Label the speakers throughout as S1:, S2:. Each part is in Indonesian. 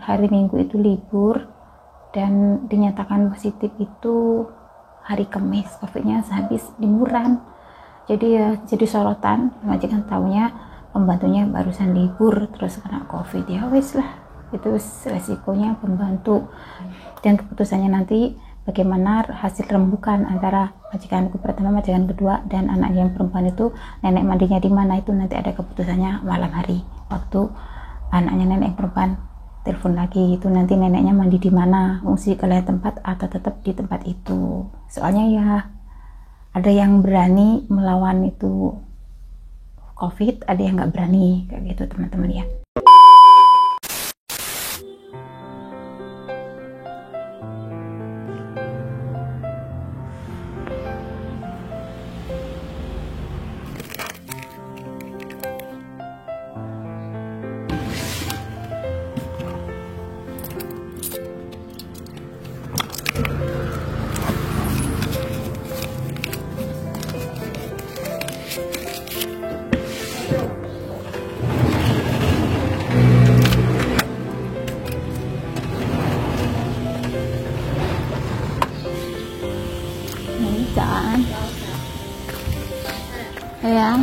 S1: hari Minggu itu libur dan dinyatakan positif itu hari Kamis, COVID-nya sehabis liburan. Jadi ya jadi sorotan, majikan taunya pembantunya barusan libur terus kena COVID, ya wes lah, itu resikonya pembantu. Dan keputusannya nanti bagaimana hasil rembukan antara majikanku pertama, majikan kedua, dan anak yang perempuan itu nenek mandinya di mana, itu nanti ada keputusannya malam hari waktu anaknya nenek perempuan telepon lagi, itu nanti neneknya mandi di mana, fungsi ke lain tempat atau tetap di tempat itu. Soalnya ya ada yang berani melawan itu COVID, ada yang nggak berani kayak gitu teman-teman ya. Jangan ya.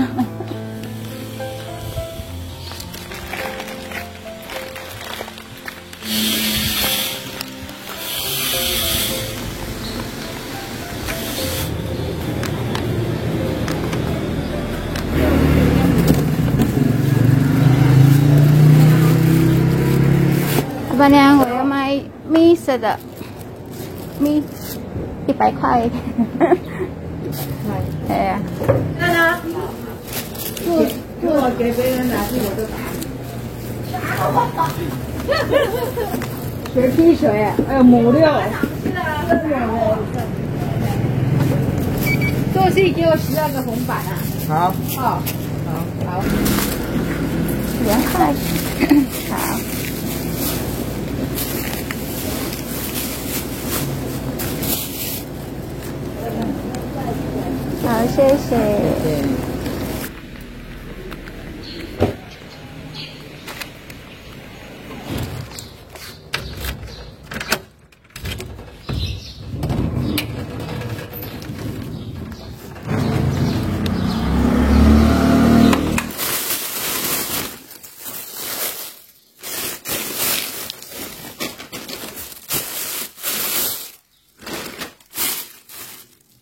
S1: Apa nih yang gue mai mie sedap mie 100块。哎呀，做给别人拿去我就打。谁踢谁？母六。做戏给我12个红板啊！好。好。好。2块。好。好，谢谢。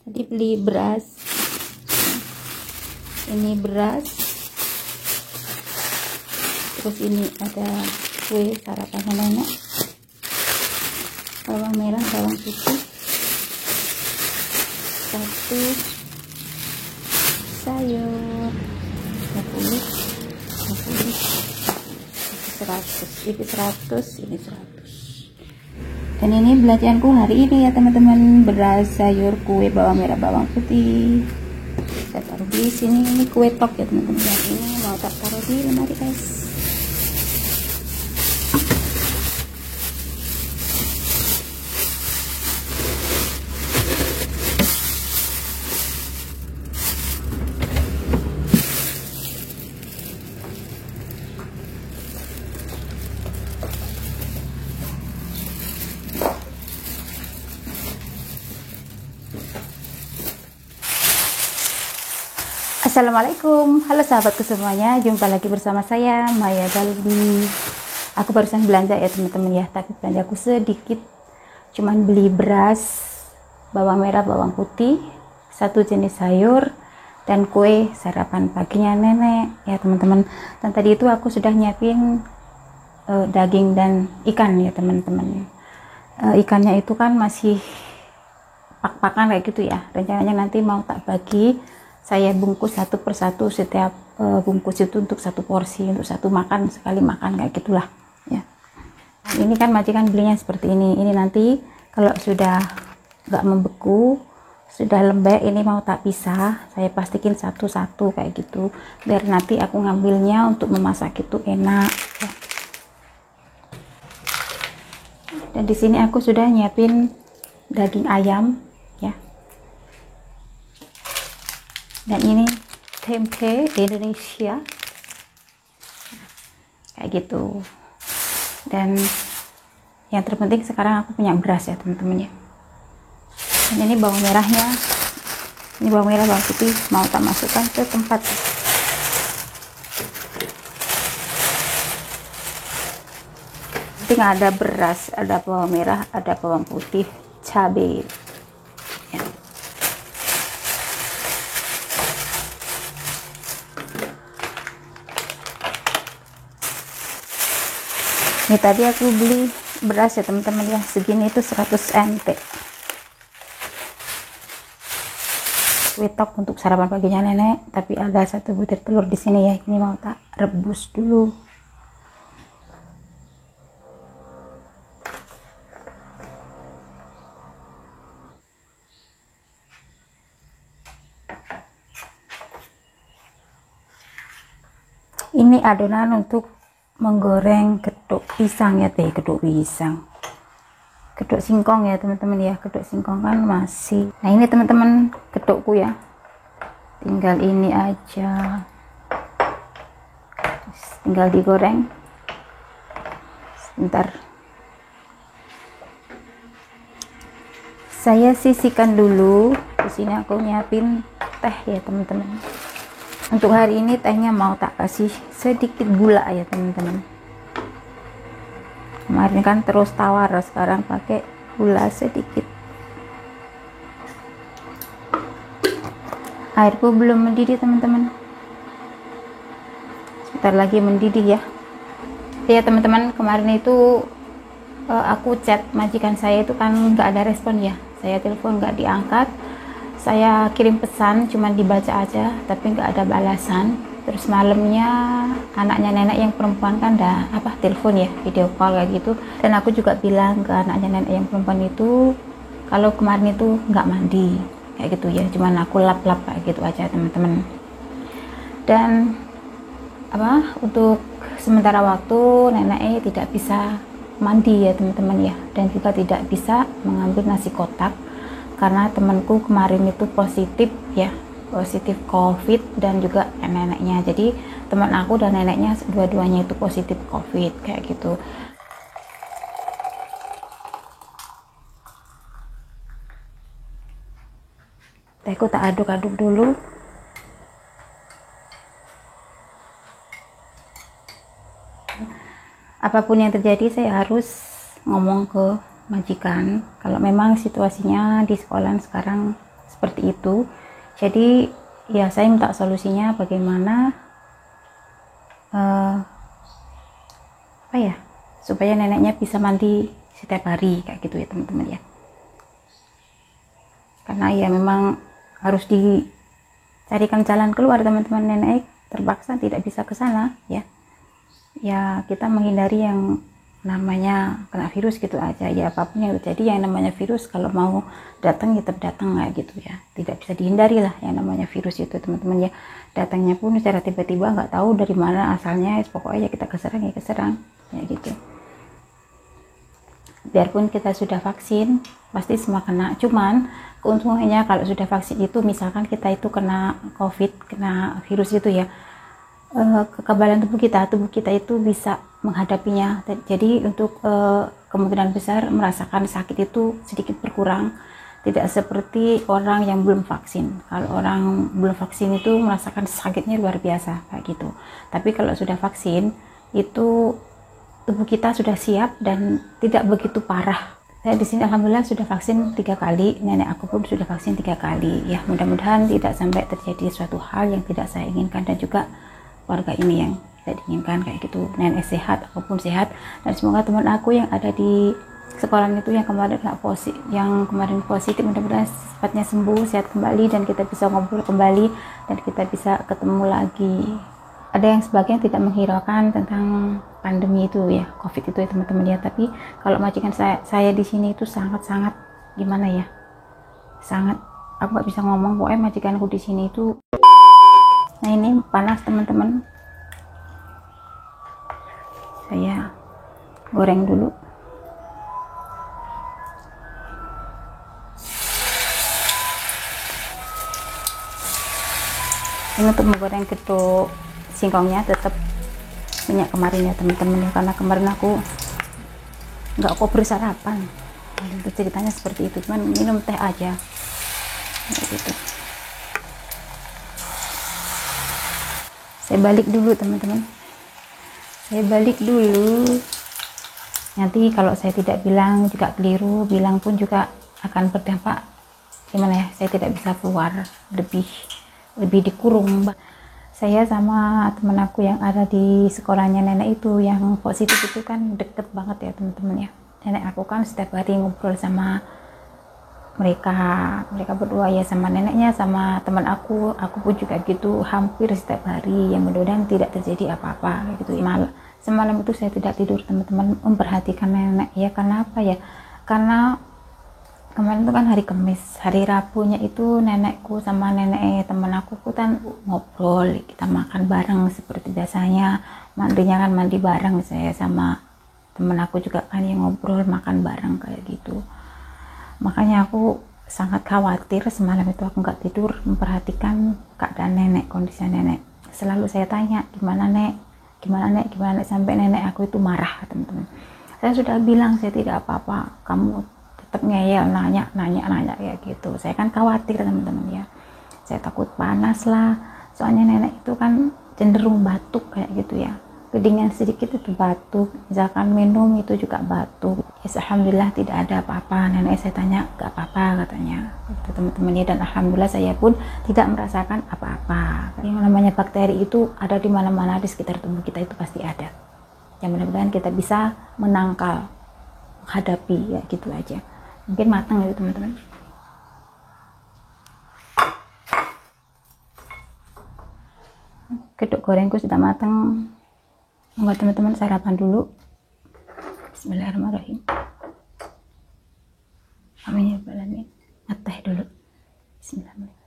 S1: Tadi beli beras. Ini beras, terus ini ada kue sarapannya nenek, bawang merah, bawang putih, 1 sayur 50, 100, ini 100, ini 100. Dan ini belanjaanku hari ini ya teman-teman, beras, sayur, kue, bawang merah, bawang putih. Saya taruh di sini, ini kue tok ya teman-teman. Ini mau tak taruh di lemari guys. Assalamualaikum, halo sahabatku semuanya, jumpa lagi bersama saya Maya Galbi. Aku barusan belanja ya teman-teman ya, tapi belanjaku sedikit, cuman beli beras, bawang merah, bawang putih, 1 jenis sayur, dan kue sarapan paginya nenek ya teman-teman. Dan tadi itu aku sudah nyiapin daging dan ikan ya teman-teman. Ikannya itu kan masih pak-pakan kayak gitu ya, rencananya nanti mau tak bagi. Saya bungkus 1 persatu, setiap bungkus itu untuk 1 porsi, untuk 1 makan, sekali makan kayak gitulah ya. Ini kan majikan belinya seperti ini. Ini nanti kalau sudah nggak membeku, sudah lembek, ini mau tak pisah, saya pastikan satu-satu kayak gitu, biar nanti aku ngambilnya untuk memasak itu enak ya. Dan di sini aku sudah nyiapin daging ayam ya. Dan ini tempe Indonesia kayak gitu. Dan Yang terpenting sekarang aku punya beras ya teman-teman ya. Dan ini bawang merahnya, ini bawang merah, bawang putih mau tak masukkan ke tempat. Penting ada beras, ada bawang merah, ada bawang putih, cabai ya. Ini tadi aku beli beras ya teman-teman ya, segini itu 100 nt. Wetok untuk sarapan paginya nenek, tapi ada 1 butir telur di sini ya. Ini mau tak rebus dulu. Ini adonan untuk menggoreng gedok pisang ya teh, gedok pisang, gedok singkong ya teman-teman ya. Gedok singkong kan masih. Nah ini teman-teman gedokku ya, tinggal ini aja, tinggal digoreng sebentar. Saya sisihkan dulu. Di sini aku nyiapin teh ya teman-teman. Untuk hari ini tehnya mau tak kasih sedikit gula ya teman-teman. Kemarin kan terus tawar, sekarang pakai gula sedikit. Airku belum mendidih teman-teman, sebentar lagi mendidih ya. Ya teman-teman, kemarin itu aku chat majikan saya itu kan nggak ada respon ya. Saya telepon nggak diangkat, saya kirim pesan cuman dibaca aja tapi nggak ada balasan. Terus malamnya anaknya nenek yang perempuan kan telepon ya, video call kayak gitu. Dan aku juga bilang ke anaknya nenek yang perempuan itu kalau kemarin itu nggak mandi kayak gitu ya, cuman aku lap-lap kayak gitu aja teman-teman. Dan untuk sementara waktu nenek tidak bisa mandi ya teman-teman ya, dan juga tidak bisa mengambil nasi kotak karena temanku kemarin itu positif ya, positif COVID dan juga neneknya. Jadi teman aku dan neneknya dua-duanya itu positif COVID kayak gitu. Tehku tak aduk-aduk dulu. Apapun yang terjadi saya harus ngomong ke majikan kalau memang situasinya di sekolah sekarang seperti itu. Jadi ya saya minta solusinya bagaimana supaya neneknya bisa mandi setiap hari kayak gitu ya teman-teman ya. Karena ya memang harus dicarikan jalan keluar teman-teman, nenek terpaksa tidak bisa ke sana ya. Ya kita menghindari yang namanya kena virus gitu aja ya. Apapun yang terjadi, yang namanya virus kalau mau datang ya tetap datang kayak gitu ya, tidak bisa dihindari lah yang namanya virus itu teman-teman ya. Datangnya pun secara tiba-tiba, nggak tahu dari mana asalnya, pokoknya kita keserang ya gitu. Biarpun kita sudah vaksin pasti semua kena, cuman keuntungannya kalau sudah vaksin itu misalkan kita itu kena COVID, kena virus itu ya, kekebalan tubuh kita itu bisa menghadapinya. Jadi untuk kemungkinan besar merasakan sakit itu sedikit berkurang, tidak seperti orang yang belum vaksin. Kalau orang belum vaksin itu merasakan sakitnya luar biasa kayak gitu. Tapi kalau sudah vaksin itu tubuh kita sudah siap dan tidak begitu parah. Saya di sini alhamdulillah sudah vaksin 3 kali, nenek aku pun sudah vaksin 3 kali ya. Mudah-mudahan tidak sampai terjadi suatu hal yang tidak saya inginkan, dan juga warga ini yang tidak diinginkan kayak gitu. Nenek sehat, apapun sehat, dan semoga teman aku yang ada di sekolah itu yang kemarin positif, mudah-mudahan cepatnya sembuh, sehat kembali, dan kita bisa ngobrol kembali dan kita bisa ketemu lagi. Ada yang sebagian tidak menghiraukan tentang pandemi itu ya, COVID itu ya teman-teman ya. Tapi kalau majikan saya di sini itu sangat-sangat gimana ya, sangat, aku nggak bisa ngomong, pokoknya majikanku di sini itu. Nah ini panas teman-teman, saya goreng dulu. Ini untuk menggoreng gedok singkongnya tetap minyak kemarin ya teman-teman ya, karena kemarin aku nggak kok bersarapan. Itu ceritanya seperti itu, cuman minum teh aja gitu. Saya balik dulu teman-teman, saya balik dulu. Nanti kalau saya tidak bilang juga keliru, bilang pun juga akan berdampak gimana ya, saya tidak bisa keluar, lebih dikurung. Saya sama teman aku yang ada di sekolahnya nenek itu yang positif itu kan deket banget ya teman-teman ya. Nenek aku kan setiap hari ngobrol sama mereka berdua ya, sama neneknya sama teman aku pun juga gitu, hampir setiap hari. Yang mudah-mudahan tidak terjadi apa-apa gitu. Semalam itu saya tidak tidur teman-teman, memperhatikan nenek ya. Karena apa ya, karena kemarin itu kan hari Kamis, hari Rabunya itu nenekku sama nenek teman aku kan ngobrol, kita makan bareng seperti biasanya, mandinya kan mandi bareng, saya sama temen aku juga kan yang ngobrol makan bareng kayak gitu. Makanya aku sangat khawatir semalam itu, aku nggak tidur memperhatikan keadaan nenek, kondisi nenek. Selalu saya tanya, gimana nek, sampai nenek aku itu marah teman-teman. Saya sudah bilang saya tidak apa-apa, kamu tetap ngeyel, nanya kayak gitu. Saya kan khawatir teman-teman ya, saya takut panas lah, soalnya nenek itu kan cenderung batuk kayak gitu ya, kedinginan sedikit itu batuk, misalkan minum itu juga batuk. Ya, alhamdulillah tidak ada apa-apa. Nenek saya tanya gak apa-apa katanya gitu, teman-teman ya. Dan alhamdulillah saya pun tidak merasakan apa-apa. Yang namanya bakteri itu ada di mana-mana di sekitar tubuh kita, itu pasti ada. Yang mudah-mudahan kita bisa menangkal, menghadapi ya gitu aja. Mungkin matang ya teman-teman. Kedok gorengku sudah matang. Buat teman-teman sarapan dulu. Bismillahirrahmanirrahim. Amin ya rabbal alamin. Ngeteh dulu. Bismillahirrahmanirrahim.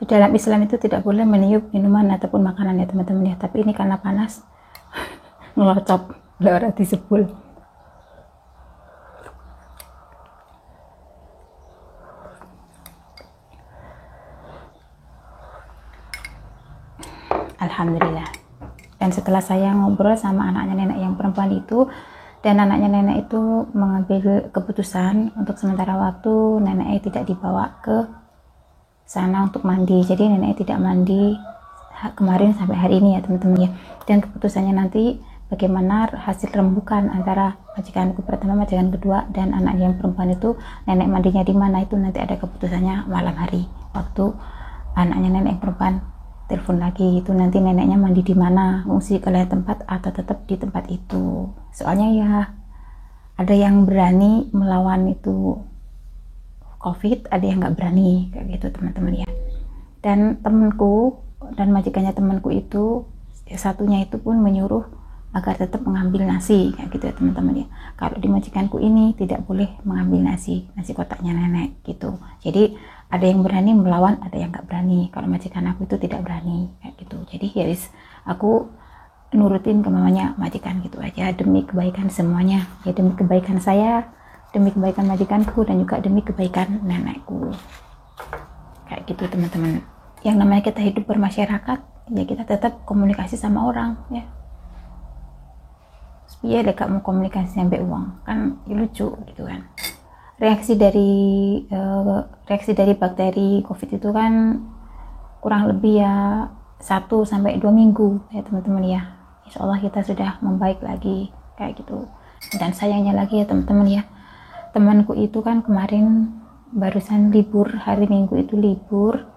S1: Di dalam Islam itu tidak boleh meniup minuman ataupun makanan ya teman-teman ya. Tapi ini karena panas ngelocop, lara disebul. Alhamdulillah. Dan setelah saya ngobrol sama anaknya nenek yang perempuan itu, dan anaknya nenek itu mengambil keputusan untuk sementara waktu neneknya tidak dibawa ke sana untuk mandi. Jadi nenek tidak mandi kemarin sampai hari ini ya teman-teman ya. Dan keputusannya nanti bagaimana hasil rembukan antara majikanku pertama, majikan kedua, dan anak yang perempuan itu, nenek mandinya di mana itu nanti ada keputusannya malam hari. Waktu anaknya nenek yang perempuan telepon lagi itu, nanti neneknya mandi di mana, ngungsi ke lain tempat atau tetap di tempat itu. Soalnya ya ada yang berani melawan itu COVID, ada yang nggak berani kayak gitu teman-teman ya. Dan temanku dan majikannya temanku itu satunya itu pun menyuruh agar tetap mengambil nasi kayak gitu ya teman-teman ya. Kalau di majikanku ini tidak boleh mengambil nasi kotaknya nenek gitu. Jadi ada yang berani melawan, ada yang nggak berani. Kalau majikan aku itu tidak berani kayak gitu. Jadi ya aku nurutin ke mamanya majikan gitu aja, demi kebaikan semuanya ya, demi kebaikan saya, demi kebaikan majikanku, dan juga demi kebaikan nenekku kayak gitu teman-teman. Yang namanya kita hidup bermasyarakat ya, kita tetap komunikasi sama orang ya. Iya deh, gak mau komunikasi sampai uang kan ya, lucu gitu kan. Reaksi dari bakteri COVID itu kan kurang lebih ya 1-2 minggu ya teman-teman ya. Insya Allah kita sudah membaik lagi kayak gitu. Dan sayangnya lagi ya teman-teman ya, temanku itu kan kemarin barusan libur, hari Minggu itu libur,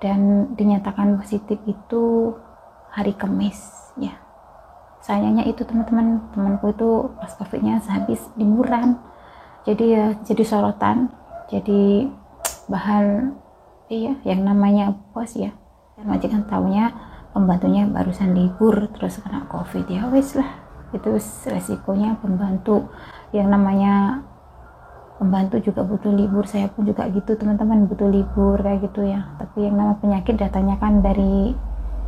S1: dan dinyatakan positif itu hari Kamis ya. Sayangnya itu teman-teman, temanku itu pas COVID-nya sehabis liburan, jadi ya jadi sorotan, jadi bahan iya yang namanya bos ya. Dan majikan taunya pembantunya barusan libur terus kena COVID, ya wis lah, itu resikonya pembantu. Yang namanya pembantu juga butuh libur, saya pun juga gitu teman-teman, butuh libur kayak gitu ya. Tapi yang namanya penyakit datangnya kan dari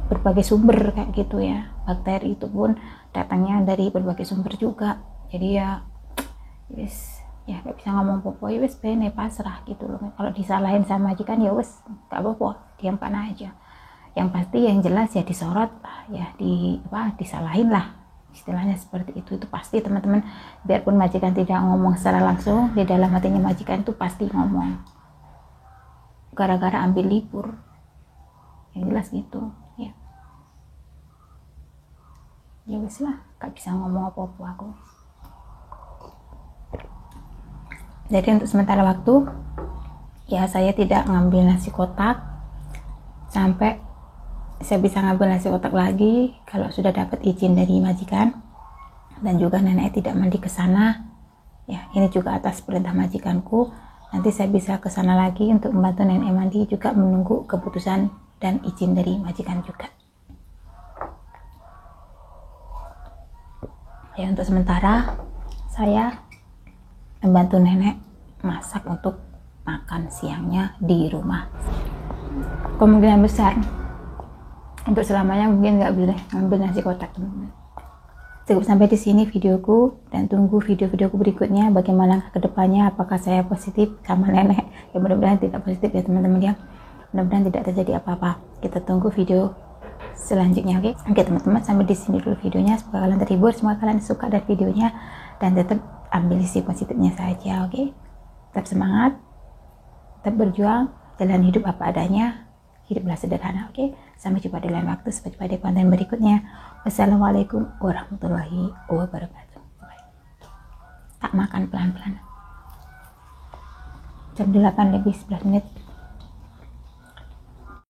S1: berbagai sumber kayak gitu ya. Bakteri itu pun datangnya dari berbagai sumber juga. Jadi ya wis ya gak bisa ngomong popo, ya wis bene pasrah gitu loh. Kalau disalahin sama majikan ya wis gak apa-apa, diamkan aja yang pasti yang jelas ya disorot ya, disalahin lah istilahnya seperti itu pasti teman-teman. Biarpun majikan tidak ngomong secara langsung, di dalam hatinya majikan itu pasti ngomong gara-gara ambil libur, yang jelas gitu ya. Ya wes lah, gak bisa ngomong apa-apa aku. Jadi untuk sementara waktu ya saya tidak ngambil nasi kotak sampai saya bisa ngambil nasi kotak lagi kalau sudah dapat izin dari majikan, dan juga nenek tidak mandi ke sana ya. Ini juga atas perintah majikanku, nanti saya bisa ke sana lagi untuk membantu nenek mandi, juga menunggu keputusan dan izin dari majikan juga ya. Untuk sementara saya membantu nenek masak untuk makan siangnya di rumah. Kemungkinan besar untuk selamanya mungkin nggak boleh ngambil nasi kotak, teman-teman. Cukup sampai di sini videoku, dan tunggu video-videoku berikutnya bagaimana kedepannya, apakah saya positif sama nenek. Ya mudah-mudahan tidak positif ya teman-teman ya, mudah-mudahan tidak terjadi apa-apa. Kita tunggu video selanjutnya. Oke teman-teman, sampai di sini dulu videonya. Semoga kalian terhibur, semoga kalian suka dengan videonya, dan tetap ambil isi positifnya saja. Oke, tetap semangat, tetap berjuang, jalan hidup apa adanya, hiduplah sederhana. Oke, sampai jumpa di lain waktu, sampai jumpa di konten berikutnya. Wassalamualaikum warahmatullahi wabarakatuh. Tak makan pelan-pelan, jam 8 lebih 11 menit.